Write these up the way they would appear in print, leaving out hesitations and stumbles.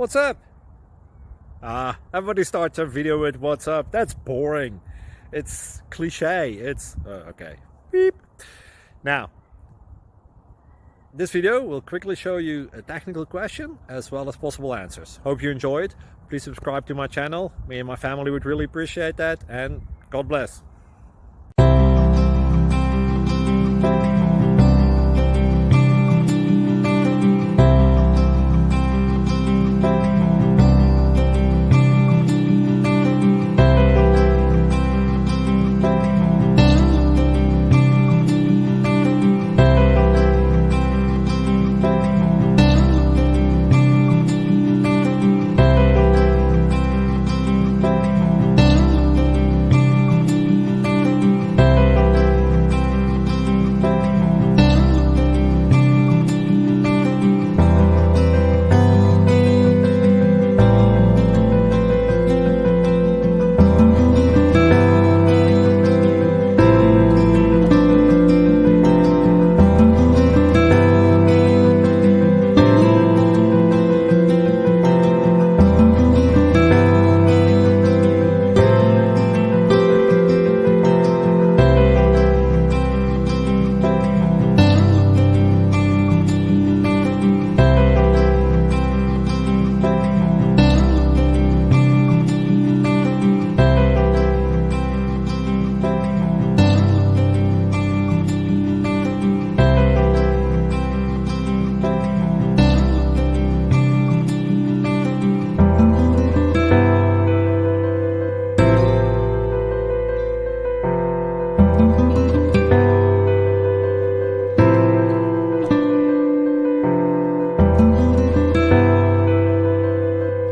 What's up? Everybody starts a video with what's up. That's boring. It's cliche. It's okay. Beep. Now, this video will quickly show you a technical question as well as possible answers. Hope you enjoyed. Please subscribe to my channel. Me and my family would really appreciate that, and God bless.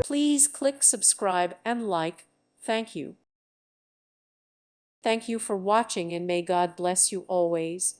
Please click subscribe and like. Thank you. Thank you for watching, and may God bless you always.